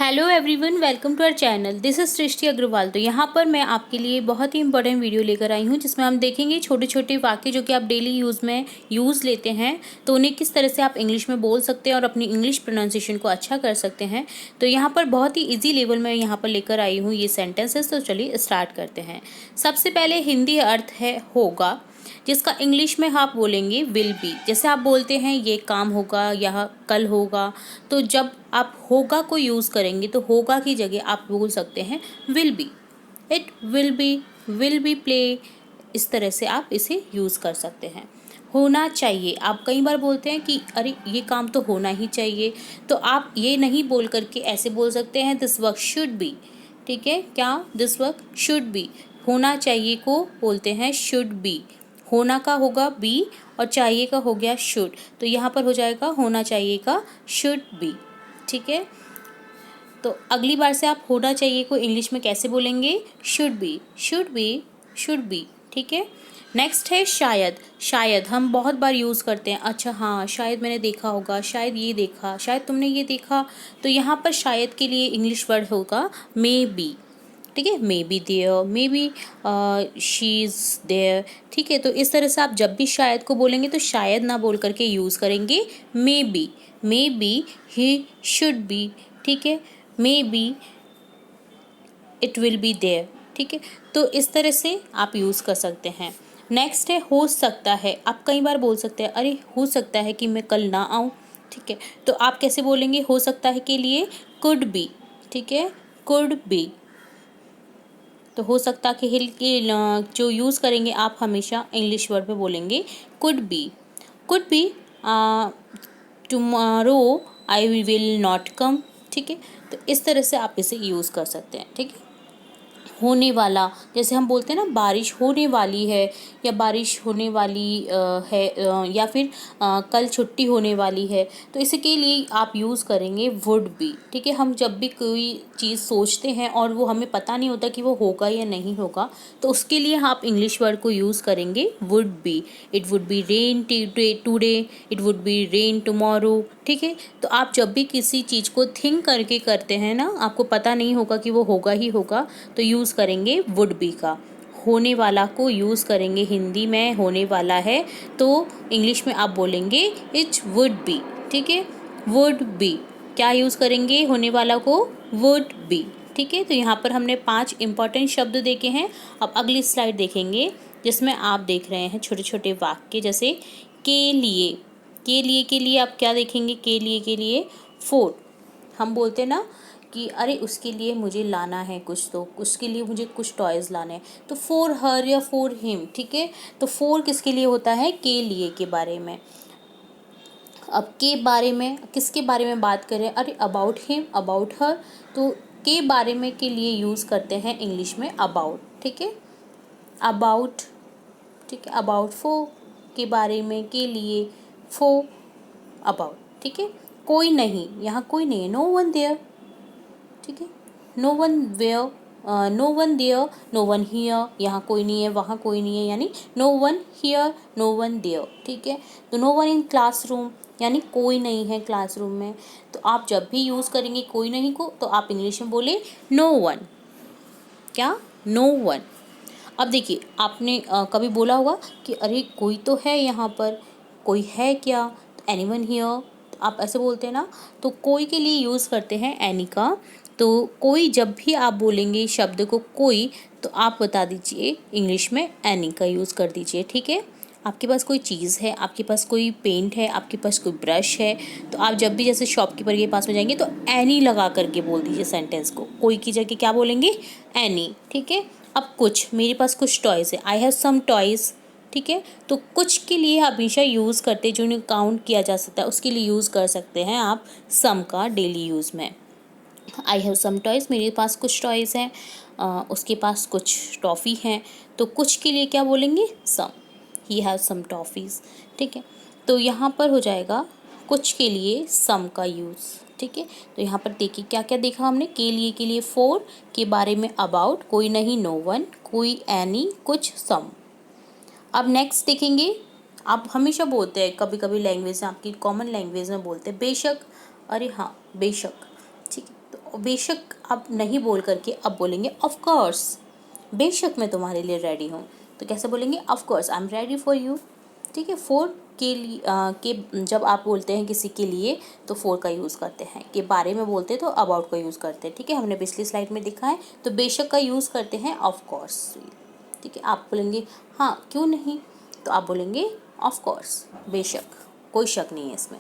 Hello everyone, welcome to our channel. This is Srishti Agarwal. तो यहाँ पर मैं आपके लिए बहुत ही इंपॉर्टेंट वीडियो लेकर आई हूँ जिसमें हम देखेंगे छोटे छोटे वाक्य जो कि आप डेली यूज़ में यूज़ लेते हैं, तो उन्हें किस तरह से आप इंग्लिश में बोल सकते हैं और अपनी इंग्लिश प्रोनाउंसिएशन को अच्छा कर सकते हैं। तो यहाँ पर बहुत ही ईजी लेवल में यहाँ पर लेकर आई हूँ ये सेंटेंसेस। तो चलिए स्टार्ट करते हैं। सबसे पहले हिंदी अर्थ है होगा, जिसका इंग्लिश में आप बोलेंगे विल बी। जैसे आप बोलते हैं ये काम होगा या कल होगा, तो जब आप होगा को यूज़ करेंगे तो होगा की जगह आप बोल सकते हैं will be. It will B play. इस तरह से आप इसे यूज़ कर सकते हैं। होना चाहिए, आप कई बार बोलते हैं कि अरे ये काम तो होना ही चाहिए, तो आप ये नहीं बोल करके ऐसे बोल सकते हैं दिस वर्क शुड बी। ठीक है, क्या दिस वर्क शुड बी। होना चाहिए को बोलते हैं शुड बी। होना का होगा बी और चाहिए का हो गया शुड, तो यहाँ पर हो जाएगा होना चाहिए का शुड बी। ठीक है, तो अगली बार से आप होना चाहिए को इंग्लिश में कैसे बोलेंगे? Should be, should be, should be. ठीक है, नेक्स्ट है शायद। शायद हम बहुत बार यूज़ करते हैं। अच्छा हाँ, शायद मैंने देखा होगा, शायद ये देखा, शायद तुमने ये देखा। तो यहाँ पर शायद के लिए इंग्लिश वर्ड होगा मे बी। ठीक है, मे be there, maybe she is there. ठीक है, तो इस तरह से आप जब भी शायद को बोलेंगे तो शायद ना बोल करके यूज़ करेंगे maybe he should be. ठीक है, may be it will be there. ठीक है, तो इस तरह से आप यूज़ कर सकते हैं। नेक्स्ट है हो सकता है। आप कई बार बोल सकते हैं अरे हो सकता है कि मैं कल ना आऊँ। ठीक है, तो आप कैसे बोलेंगे हो सकता है के लिए? Could be. ठीक है, कुड बी। तो हो सकता के हिल के जो यूज़ करेंगे आप हमेशा इंग्लिश वर्ड में बोलेंगे could be. Could be tomorrow I will not come. ठीक है, तो इस तरह से आप इसे यूज़ कर सकते हैं। ठीक है, होने वाला, जैसे हम बोलते हैं ना बारिश होने वाली है या बारिश होने वाली है या फिर कल छुट्टी होने वाली है, तो इसके लिए आप यूज़ करेंगे वुड बी। ठीक है, हम जब भी कोई चीज़ सोचते हैं और वो हमें पता नहीं होता कि वो होगा या नहीं होगा, तो उसके लिए आप इंग्लिश वर्ड को यूज़ करेंगे would be. It would be rain today, it would be rain tomorrow. ठीक है, तो आप जब भी किसी चीज़ को थिंक करके करते हैं ना, आपको पता नहीं होगा कि वो होगा ही होगा, तो यूज़ करेंगे वुड बी का। होने वाला को यूज़ करेंगे हिंदी में होने वाला है, तो इंग्लिश में आप बोलेंगे इट वुड बी। ठीक है, वुड बी। क्या यूज़ करेंगे होने वाला को? Would be. ठीक है, तो यहाँ पर हमने 5 इंपॉर्टेंट शब्द देखे हैं। अब अगली स्लाइड देखेंगे जिसमें आप देख रहे हैं छोटे छोटे वाक्य, जैसे के लिए। के लिए आप क्या देखेंगे? के लिए फॉर। हम बोलते हैं ना कि अरे उसके लिए मुझे लाना है कुछ, तो उसके लिए मुझे कुछ टॉयज़ लाने हैं, तो फॉर हर या फॉर हिम। ठीक है, तो फॉर किसके लिए होता है? के लिए के बारे में। अब के बारे में किसके बारे में बात करें? अरे अबाउट हिम, अबाउट हर, तो के बारे में के लिए यूज़ करते हैं इंग्लिश में अबाउट। ठीक है, अबाउट। ठीक है, अबाउट फॉर के बारे में, के लिए, फॉर, अबाउट। ठीक है, कोई नहीं, यहाँ कोई नहीं है, नो वन देयर। ठीक है, no one where, no one there, no one here. यहाँ कोई नहीं है, वहाँ कोई नहीं है, यानी no one here, no one there. ठीक है, तो नो वन इन क्लासरूम, यानी कोई नहीं है क्लासरूम में। तो आप जब भी यूज़ करेंगे कोई नहीं को, तो आप इंग्लिश में बोले नो वन। क्या? No one. अब देखिए, आपने कभी बोला होगा कि अरे कोई तो है यहाँ पर, कोई है क्या? तो एनीवन हियर, तो आप ऐसे बोलते हैं ना, तो कोई के लिए यूज़ करते हैं एनी का। तो कोई जब भी आप बोलेंगे शब्द को कोई, तो आप बता दीजिए इंग्लिश में एनी का यूज़ कर दीजिए। ठीक है, आपके पास कोई चीज़ है, आपके पास कोई पेंट है, आपके पास कोई ब्रश है, तो आप जब भी जैसे शॉपकीपर के पास में जाएंगे तो एनी लगा करके बोल दीजिए सेंटेंस को। कोई की जगह क्या बोलेंगे? एनी। ठीक है, अब कुछ, मेरे पास कुछ टॉयज़ है, आई हैव सम टॉयज़। ठीक है, तो कुछ के लिए हमेशा यूज़ करते जो उन्हें काउंट किया जा सकता है, उसके लिए यूज़ कर सकते हैं आप सम का डेली यूज़ में। आई हैव सम टॉयज़, मेरे पास कुछ टॉयज़ हैं, उसके पास कुछ टॉफ़ी हैं, तो कुछ के लिए क्या बोलेंगे? Some. He have some toffees. ठीक है, तो यहाँ पर हो जाएगा कुछ के लिए सम का यूज़। ठीक है, तो यहाँ पर देखिए क्या क्या देखा हमने। के लिए फॉर, के बारे में अबाउट, कोई नहीं नो वन, कोई एनी, कुछ सम। अब नेक्स्ट देखेंगे, आप हमेशा बोलते हैं कभी कभी लैंग्वेज में, आपकी कॉमन लैंग्वेज में बोलते हैं बेशक। अरे हाँ बेशक। ठीक है, तो बेशक आप नहीं बोल करके अब बोलेंगे ऑफ कोर्स, बेशक मैं तुम्हारे लिए रेडी हूँ। तो कैसे बोलेंगे? Of course I am ready for you. ठीक है, फॉर के लिए के जब आप बोलते हैं किसी के लिए तो फॉर का यूज़ करते हैं, के बारे में बोलते हैं तो अबाउट का यूज़ करते हैं। ठीक है, हमने पिछली स्लाइड में देखा है। तो बेशक का यूज़ करते हैं ऑफ कोर्स। ठीक है, आप बोलेंगे हाँ क्यों नहीं, तो आप बोलेंगे ऑफ कोर्स, बेशक, कोई शक नहीं है इसमें।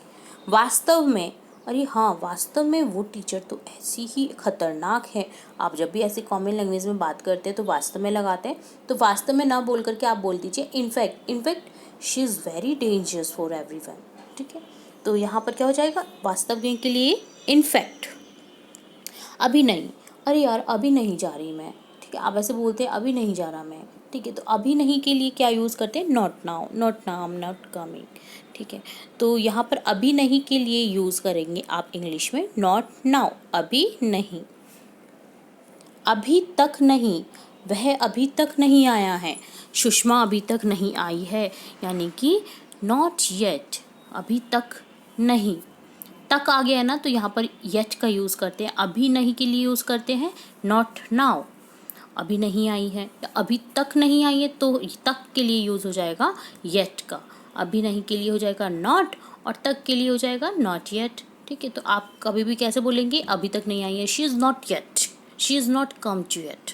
वास्तव में, अरे हाँ वास्तव में वो टीचर तो ऐसी ही खतरनाक है। आप जब भी ऐसी कॉमन लैंग्वेज में बात करते हैं तो वास्तव में लगाते हैं, तो वास्तव में ना बोल करके आप बोल दीजिए in fact, in fact she is very dangerous for everyone. ठीक है, तो यहाँ पर क्या हो जाएगा? वास्तव में के लिए इनफैक्ट। अभी नहीं, अरे यार अभी नहीं जा रही मैं। ठीक है, आप ऐसे बोलते हैं अभी नहीं जा रहा मैं। ठीक है, तो अभी नहीं के लिए क्या यूज़ करते हैं? Not now, not now, I am not coming. ठीक है, तो यहाँ पर अभी नहीं के लिए यूज़ करेंगे आप इंग्लिश में नॉट नाउ, अभी नहीं। अभी तक नहीं, वह अभी तक नहीं आया है। सुषमा अभी तक नहीं आई है, यानी कि नॉट येट, अभी तक नहीं। तक आ गया है ना, तो यहाँ पर येट का यूज़ करते हैं। अभी नहीं के लिए यूज़ करते हैं नॉट नाउ, अभी नहीं आई है या अभी तक नहीं आई है तो तक के लिए यूज़ हो जाएगा येट का। अभी नहीं के लिए हो जाएगा नॉट और तक के लिए हो जाएगा नॉट येट। ठीक है, तो आप कभी भी कैसे बोलेंगे? अभी तक नहीं आई है, she is not yet, she is not come to yet.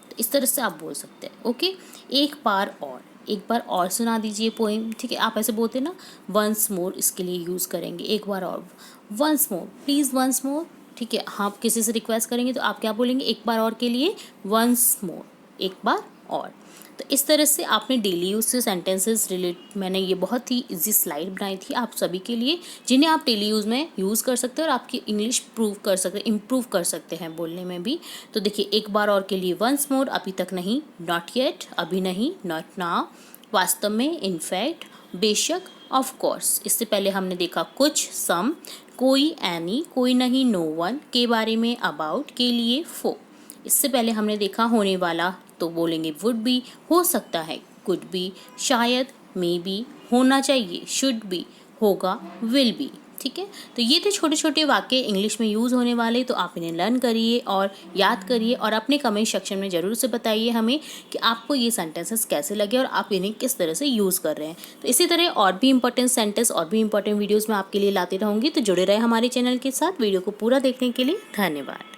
तो इस तरह से आप बोल सकते हैं। ओके, एक बार और सुना दीजिए पोएम। ठीक है, आप ऐसे बोलते हैं ना वंस मोर, इसके लिए यूज़ करेंगे एक बार और। Once more, please once more. ठीक है, आप किसी से रिक्वेस्ट करेंगे तो आप क्या बोलेंगे? एक बार और के लिए वंस मोर, एक बार और। तो इस तरह से आपने डेली यूज से सेंटेंसेस रिलेट, मैंने ये बहुत ही इजी स्लाइड बनाई थी आप सभी के लिए, जिन्हें आप डेली यूज़ में यूज़ कर सकते हैं और आपकी इंग्लिश प्रूव कर सकते हैं, इम्प्रूव कर सकते हैं बोलने में भी। तो देखिए, एक बार और के लिए वंस मोर, अभी तक नहीं, नॉट येट, अभी नहीं, नॉट नाउ, वास्तव में, इनफैक्ट, बेशक, ऑफ कोर्स। इससे पहले हमने देखा कुछ, सम, कोई, एनी, कोई नहीं, नो वन, के बारे में, अबाउट, के लिए, फॉर। इससे पहले हमने देखा होने वाला, तो बोलेंगे वुड बी, हो सकता है, कुड बी, शायद, मे बी, होना चाहिए, शुड बी, होगा, विल बी। ठीक है, तो ये थे छोटे छोटे वाक्य इंग्लिश में यूज़ होने वाले। तो आप इन्हें लर्न करिए और याद करिए और अपने कमेंट सेक्शन में ज़रूर से बताइए हमें कि आपको ये सेंटेंसेस कैसे लगे और आप इन्हें किस तरह से यूज़ कर रहे हैं। तो इसी तरह और भी इंपॉर्टेंट सेंटेंस और भी इंपॉर्टेंट वीडियोज़ मैं आपके लिए लाती रहूँगी। तो जुड़े रहे हमारे चैनल के साथ। वीडियो को पूरा देखने के लिए धन्यवाद।